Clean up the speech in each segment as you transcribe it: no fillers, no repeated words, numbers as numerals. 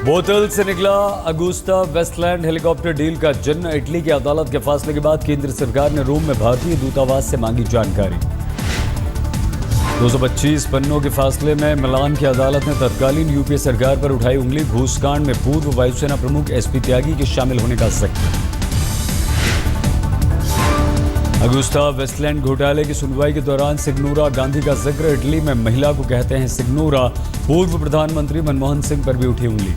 बोतल से निकला अगुस्ता वेस्टलैंड हेलीकॉप्टर डील का जन्म। इटली की अदालत के फैसले के बाद केंद्र सरकार ने रोम में भारतीय दूतावास से मांगी जानकारी। 225 पन्नों के फैसले में मिलान की अदालत ने तत्कालीन यूपीए सरकार पर उठाई उंगली। घूसकांड में पूर्व वायुसेना प्रमुख एसपी त्यागी के शामिल होने का जिक्र। अगुस्ता वेस्टलैंड घोटाले की सुनवाई के दौरान सिग्नोरा गांधी का जिक्र। इटली में महिला को कहते हैं सिग्नोरा। पूर्व प्रधानमंत्री मनमोहन सिंह पर भी उठी उंगली।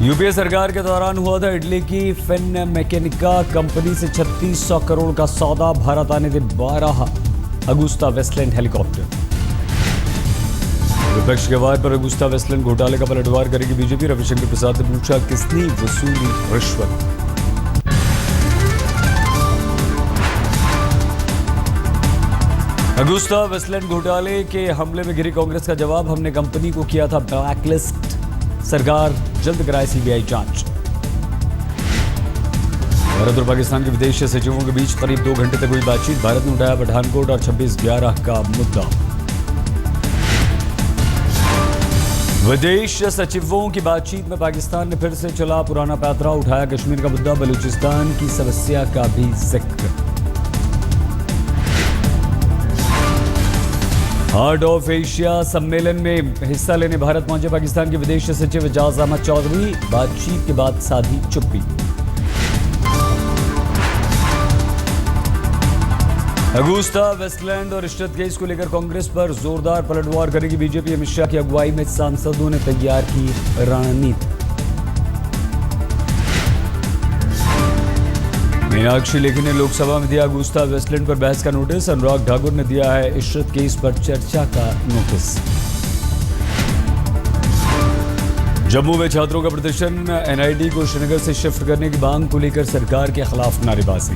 यूपीए सरकार के दौरान हुआ था इटली की फिन मैकेनिका कंपनी से 3600 करोड़ का सौदा। भारत आने थे 12 अगुस्ता वेस्टलैंड हेलीकॉप्टर। विपक्ष के वार पर अगुस्ता वेस्टलैंड घोटाले का पलटवार करेगी बीजेपी। रविशंकर प्रसाद ने पूछा किसने वसूली रिश्वत। अगुस्ता वेस्टलैंड घोटाले के हमले में घिरी कांग्रेस का जवाब। हमने कंपनी को किया था ब्लैकलिस्ट। सरकार जल्द कराए सीबीआई जांच। भारत और पाकिस्तान के विदेश सचिवों के बीच करीब 2 घंटे तक हुई बातचीत। भारत ने उठाया पठानकोट और 26/11 का मुद्दा। विदेश सचिवों की बातचीत में पाकिस्तान ने फिर से चला पुराना पैंतरा। उठाया कश्मीर का मुद्दा, बलूचिस्तान की समस्या का भी जिक्र। हार्ट ऑफ एशिया सम्मेलन में हिस्सा लेने भारत पहुंचे पाकिस्तान के विदेश सचिव एजाज अहमद चौधरी। बातचीत के बाद साधी चुप्पी। अगुस्ता वेस्टलैंड और रिश्वत केस को लेकर कांग्रेस पर जोरदार पलटवार करेगी बीजेपी। अमित शाह की अगुवाई में सांसदों ने तैयार की रणनीति। मीनाक्षी लेखी ने लोकसभा में दिया अगुस्ता वेस्टलैंड पर बहस का नोटिस। अनुराग ठाकुर ने दिया है इशरत केस पर चर्चा का नोटिस। जम्मू में छात्रों का प्रदर्शन। एनआईटी को श्रीनगर से शिफ्ट करने की मांग को लेकर सरकार के खिलाफ नारेबाजी।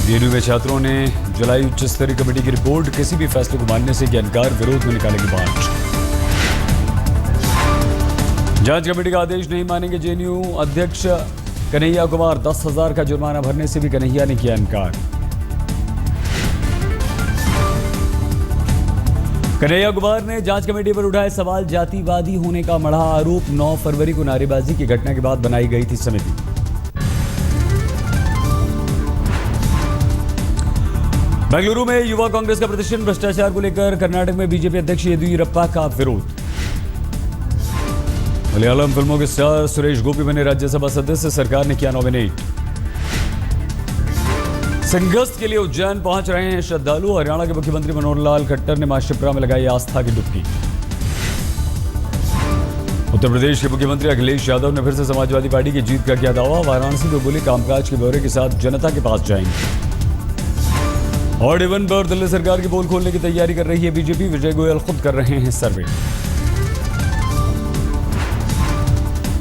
जेएनयू में छात्रों ने जुलाई उच्च स्तरीय कमेटी की रिपोर्ट किसी भी फैसले को मानने से किया इनकार। विरोध में निकालेगी मार्च। जांच कमेटी का आदेश नहीं मानेंगे जेएनयू अध्यक्ष कन्हैया कुमार। 10,000 का जुर्माना भरने से भी कन्हैया ने किया इनकार। कन्हैया कुमार ने जांच कमेटी पर उठाए सवाल। जातिवादी होने का मढ़ा आरोप। 9 फरवरी को नारेबाजी की घटना के बाद बनाई गई थी समिति। बेंगलुरु में युवा कांग्रेस का प्रदर्शन। भ्रष्टाचार को लेकर कर्नाटक में बीजेपी अध्यक्ष येदियुरप्पा का विरोध। मलयालम फिल्मों के स्टार सुरेश गोपी बने राज्यसभा सदस्य। सरकार ने किया नॉमिनेट। संगस्त के लिए उज्जैन पहुंच रहे हैं श्रद्धालु। हरियाणा के मुख्यमंत्री मनोहर लाल खट्टर ने मां शिप्रा में लगाई आस्था की डुबकी। उत्तर प्रदेश के मुख्यमंत्री अखिलेश यादव ने फिर से समाजवादी पार्टी की जीत का किया दावा। वाराणसी में बोले कामकाज के ब्यौरे के साथ जनता के पास जाएंगे। और इवन पर दिल्ली सरकार की पोल खोलने की तैयारी कर रही है बीजेपी। विजय गोयल खुद कर रहे हैं सर्वे।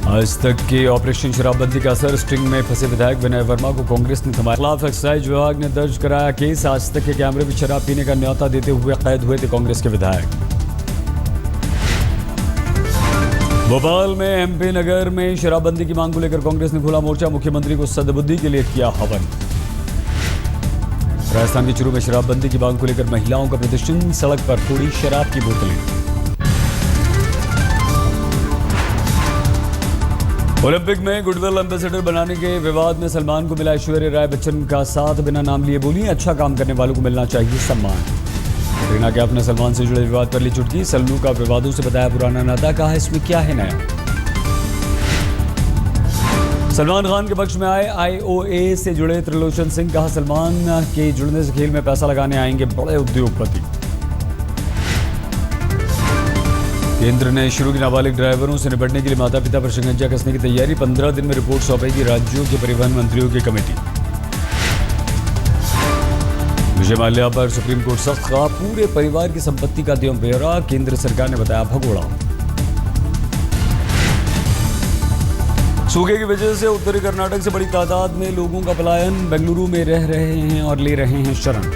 आज तक के ऑपरेशन शराबबंदी का असर। स्ट्रिंग में फंसे विधायक विनय वर्मा को कांग्रेस ने थमाया। खिलाफ एक्साइज विभाग ने दर्ज कराया केस। आज तक के कैमरे में शराब पीने का न्योता देते हुए कैद हुए थे कांग्रेस के विधायक। भोपाल में एमपी नगर में शराबबंदी की मांग को लेकर कांग्रेस ने खोला मोर्चा। मुख्यमंत्री को सद्बुद्धि के लिए किया हवन। राजस्थान के चूरू में शराबबंदी की मांग को लेकर महिलाओं का प्रदर्शन। सड़क पर फोड़ी शराब की बोतलें। ओलंपिक में गुडविल एम्बेसडर बनाने के विवाद में सलमान को मिला ऐश्वर्या राय बच्चन का साथ। बिना नाम लिए बोली अच्छा काम करने वालों को मिलना चाहिए सम्मान। कटरीना कैफ ने सलमान से जुड़े विवाद पर ली चुटकी। सल्लू का विवादों से बताया पुराना नाता। कहा इसमें क्या है नया। सलमान खान के पक्ष में आए आईओए से जुड़े त्रिलोचन सिंह। कहा सलमान के जुड़ने से खेल में पैसा लगाने आएंगे बड़े उद्योगपति। केंद्र ने शुरू की नाबालिग ड्राइवरों से निपटने के लिए माता पिता पर शिकंजा कसने की तैयारी। 15 दिन में रिपोर्ट सौंपेगी राज्यों के परिवहन मंत्रियों की कमेटी। विजय माल्या पर सुप्रीम कोर्ट सख्त। कहा पूरे परिवार की संपत्ति का दिया ब्यौरा। केंद्र सरकार ने बताया भगोड़ा। सूखे की वजह से उत्तरी कर्नाटक से बड़ी तादाद में लोगों का पलायन। बेंगलुरु में रह रहे हैं और ले रहे हैं शरण।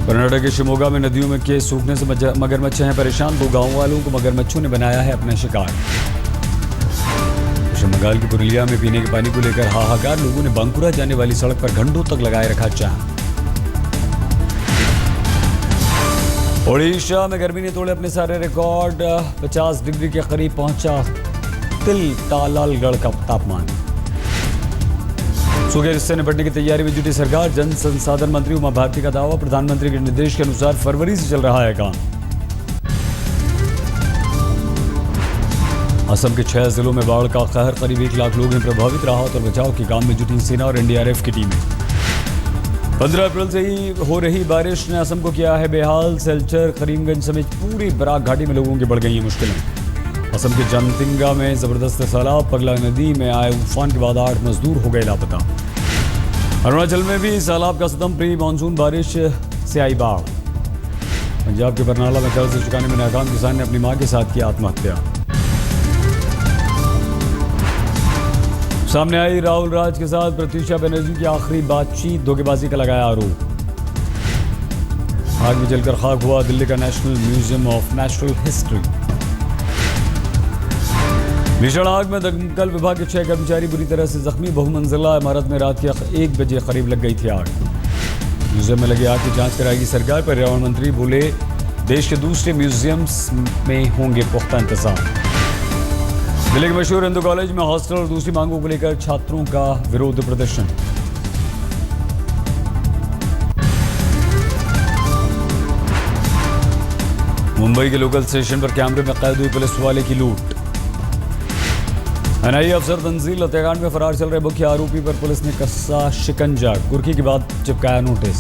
कर्नाटक के शिमोगा में नदियों में के सूखने से मगरमच्छ हैं परेशान। 2 गांव वालों को मगरमच्छों ने बनाया है अपना शिकार। पश्चिम बंगाल की पुरुलिया में पीने के पानी को लेकर हाहाकार। लोगों ने बांकुरा जाने वाली सड़क पर घंटों तक लगाए रखा जाम। ओडिशा में गर्मी ने तोड़े अपने सारे रिकॉर्ड। 50 डिग्री के करीब पहुंचा तिल तालालगढ़ का तापमान। सूखे से निपटने की तैयारी में जुटी सरकार। जन संसाधन मंत्री उमा भारती का दावा, प्रधानमंत्री के निर्देश के अनुसार फरवरी से चल रहा है काम। असम के 6 जिलों में बाढ़ का कहर, करीब 1 लाख लोग हैं प्रभावित। राहत और बचाव के काम में जुटी सेना और एनडीआरएफ की टीमें। 15 अप्रैल से ही हो रही बारिश ने असम को किया है बेहाल। सिलचर, करीमगंज समेत पूरी बराक घाटी में लोगों की बढ़ गई हैं मुश्किलें। असम के जानतिंगा में जबरदस्त सैलाब। पगला नदी में आए उफान के बाद 8 मजदूर हो गए लापता। अरुणाचल में भी सैलाब का सदम, प्री मानसून बारिश से आई बाढ़। पंजाब के बरनाला में कर्ज चुकाने में नाकाम किसान ने अपनी मां के साथ की आत्महत्या। सामने आई राहुल राज के साथ प्रत्युषा बनर्जी की आखिरी बातचीत। धोखेबाजी का लगाया आरोप। आग में जलकर खाक हुआ दिल्ली का national museum of natural history. भीषण आग में दमकल विभाग के 6 कर्मचारी बुरी तरह से जख्मी। बहुमंजिला इमारत में रात के 1 बजे करीब लग गई थी आग। म्यूजियम में लगी आग की जांच कराएगी सरकार। पर्यावरण मंत्री बोले, देश के दूसरे म्यूजियम्स में होंगे पुख्ता इंतजाम। दिल्ली के मशहूर हिंदू कॉलेज में हॉस्टल और दूसरी मांगों को लेकर छात्रों का विरोध प्रदर्शन। मुंबई के लोकल स्टेशन पर कैमरे में कैद हुई पुलिस वाले की लूट। एनआईए अफसर तंजील हत्याकांड में फरार चल रहे मुख्य आरोपी पर पुलिस ने कसा शिकंजा। कुर्की के बाद चिपकाया नोटिस।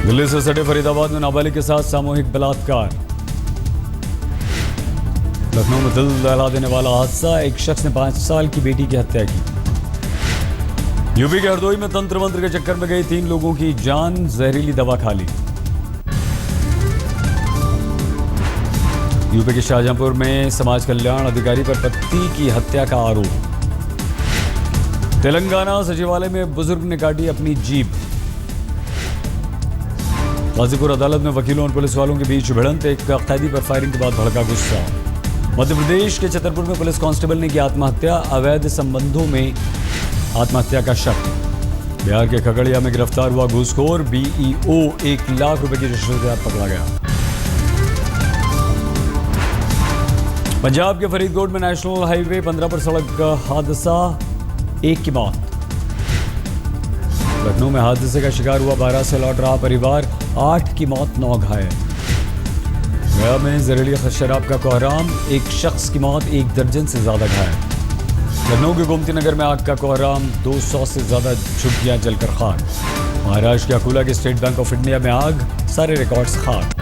दिल्ली से सटे फरीदाबाद में नाबालिग के साथ सामूहिक बलात्कार। लखनऊ में दिल दहला देने वाला हादसा। एक शख्स ने 5 साल की बेटी की हत्या की। यूपी के हरदोई में तंत्र मंत्र के चक्कर में गई 3 लोगों की जान। जहरीली दवा खा ली। यूपी के शाहजहांपुर में समाज कल्याण अधिकारी पर पति की हत्या का आरोप। तेलंगाना सचिवालय में बुजुर्ग ने काटी अपनी जीभ। गाजीपुर अदालत में वकीलों और पुलिस वालों के बीच भिड़ंत। एक कैदी पर फायरिंग के बाद भड़का गुस्सा। मध्य प्रदेश के छतरपुर में पुलिस कांस्टेबल ने की आत्महत्या। अवैध संबंधों में आत्महत्या का शक। बिहार के खगड़िया में गिरफ्तार हुआ घूसखोर बीईओ। 1 लाख रुपए की रिश्वत के साथ पकड़ा गया। पंजाब के फरीदकोट में नेशनल हाईवे 15 पर सड़क हादसा, 1 की मौत। लखनऊ में हादसे का शिकार हुआ 12 से लौट रहा परिवार। 8 की मौत, 9 घायल। गया में जहरीली शराब का कोहराम, 1 शख्स की मौत, 1 दर्जन से ज्यादा घायल। लखनऊ के गोमती नगर में आग का कोहराम, 200 से ज्यादा झुग्गियां जलकर खाक। महाराष्ट्र के अकोला के स्टेट बैंक ऑफ इंडिया में आग, सारे रिकॉर्ड्स खाक।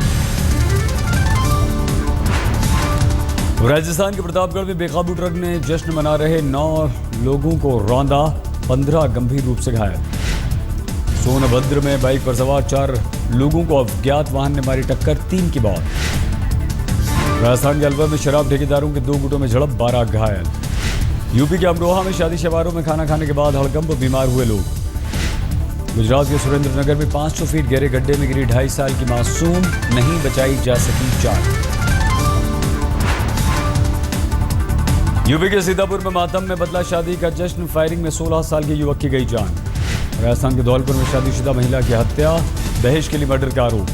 राजस्थान के प्रतापगढ़ में बेकाबू ट्रक ने जश्न मना रहे 9 लोगों को रौंदा, 15 गंभीर रूप से घायल। सोनभद्र में बाइक पर सवार 4 लोगों को अज्ञात वाहन ने मारी टक्कर, 3 की मौत। राजस्थान के अलवर में शराब ठेकेदारों के 2 गुटों में झड़प, 12 घायल। यूपी के अमरोहा में शादी समारोह में खाना खाने के बाद हड़कंप, बीमार हुए लोग। गुजरात के सुरेंद्रनगर में 500 फीट गहरे गड्ढे में गिरी 2.5 साल की मासूम, नहीं बचाई जा सकी जान। यूपी के सीतापुर में मातम में बदला शादी का जश्न, फायरिंग में 16 साल के युवक की गई जान। राजस्थान के धौलपुर में शादीशुदा महिला की हत्या, दहेज के लिए मर्डर का आरोप।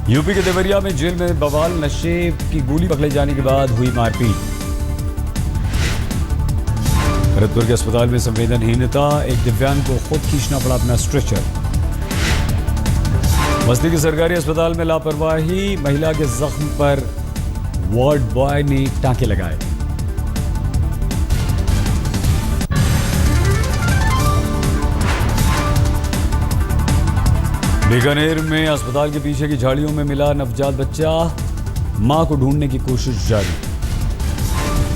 यूपी के देवरिया में जेल में बवाल, नशे की गोली पकड़े जाने के बाद हुई मारपीट। भरतपुर के अस्पताल में संवेदनहीनता, एक दिव्यांग को खुद खींचना पड़ा अपना स्ट्रेचर। बस्ती के सरकारी अस्पताल में लापरवाही, महिला के जख्म पर वार्ड बॉय ने टांके लगाए। बीकानेर में अस्पताल के पीछे की झाड़ियों में मिला नवजात बच्चा, मां को ढूंढने की कोशिश जारी।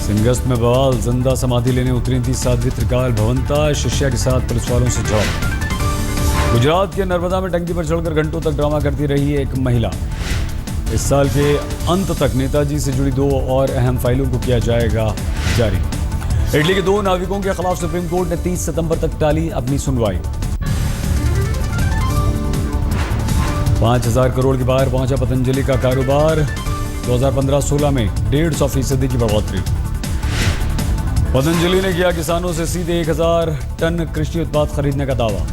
सिंगस्त में बवाल, जिंदा समाधि लेने उतरी थी सावित्रिकाल भवंता, शिष्या के साथ पुलिस वालों से झड़प। गुजरात के नर्मदा में टंकी पर चढ़कर घंटों तक ड्रामा करती रही एक महिला। इस साल के अंत तक नेताजी से जुड़ी 2 और अहम फाइलों को किया जाएगा जारी। इटली के 2 नाविकों के खिलाफ सुप्रीम कोर्ट ने 30 सितंबर तक टाली अपनी सुनवाई। 5000 करोड़ के बाहर पहुंचा पतंजलि का कारोबार, 2015-16 में 150% की बढ़ोतरी। पतंजलि ने किया किसानों से सीधे 1000 टन कृषि उत्पाद खरीदने का दावा।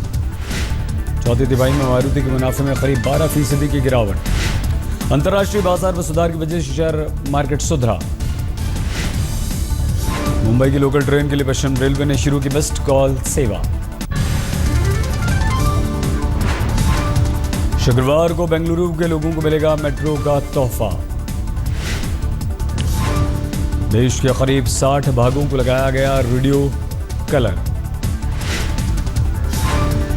चौथी तिमाही में मारुति के मुनाफे में करीब 12% की गिरावट। अंतर्राष्ट्रीय बाजार में सुधार की वजह से शेयर मार्केट सुधरा। मुंबई की लोकल ट्रेन के लिए पश्चिम रेलवे ने शुरू की बेस्ट कॉल सेवा। शुक्रवार को बेंगलुरु के लोगों को मिलेगा मेट्रो का तोहफा। देश के करीब 60 भागों को लगाया गया रेडियो कलर।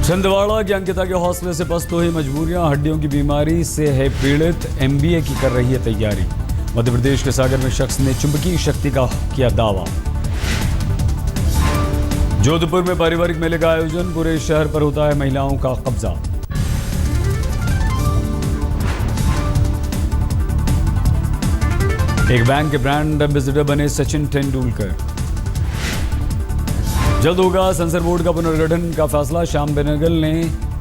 छिंदवाड़ा की अंकिता के हौसले से पस्त हुई मजबूरियां, हड्डियों की बीमारी से है पीड़ित, MBA की कर रही है तैयारी। मध्य प्रदेश के सागर में शख्स ने चुंबकीय शक्ति का किया दावा। जोधपुर में पारिवारिक मेले का आयोजन, पूरे शहर पर होता है महिलाओं का कब्जा। एक बैंक के ब्रांड एम्बेसडर बने सचिन तेंदुलकर। जल्द होगा सेंसर बोर्ड का पुनर्गठन का फैसला, श्याम बेनेगल ने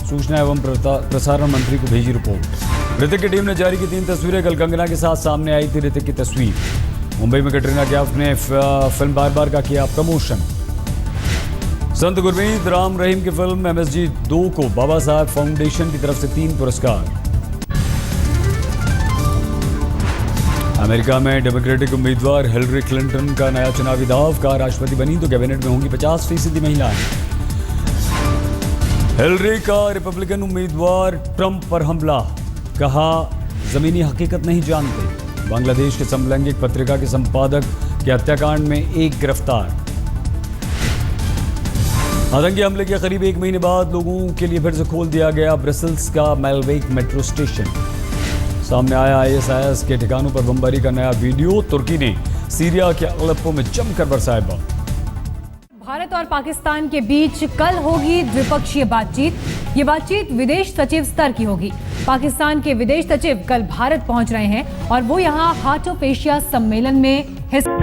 सूचना एवं प्रसारण मंत्री को भेजी रिपोर्ट। ऋतिक की टीम ने जारी की 3 तस्वीरें, कल कंगना के साथ सामने आई थी ऋतिक की तस्वीर। मुंबई में कैटरीना कैफ ने फिल्म बार बार का किया प्रमोशन। संत गुरमीत राम रहीम की फिल्म MSG 2 को बाबा साहब फाउंडेशन की तरफ से 3 पुरस्कार। अमेरिका में डेमोक्रेटिक उम्मीदवार हिलरी क्लिंटन का नया चुनावी दाव, का राष्ट्रपति बनी तो कैबिनेट में होंगी 50% महिलाएं। हिलरी का रिपब्लिकन उम्मीदवार ट्रंप पर हमला, कहा जमीनी हकीकत नहीं जानते। बांग्लादेश के समलैंगिक पत्रिका के संपादक के हत्याकांड में 1 गिरफ्तार। आतंकी हमले के करीब 1 महीने बाद लोगों के लिए फिर से खोल दिया गया ब्रसेल्स का मेलवेक मेट्रो स्टेशन। सामने आया ISIS के ठिकानों पर बमबारी का नया वीडियो। तुर्की ने सीरिया के अलेप्पो में जमकर बरसाए बम। भारत और पाकिस्तान के बीच कल होगी द्विपक्षीय बातचीत। ये बातचीत विदेश सचिव स्तर की होगी। पाकिस्तान के विदेश सचिव कल भारत पहुंच रहे हैं और वो यहाँ हार्ट ऑफ एशिया सम्मेलन में हिस्सा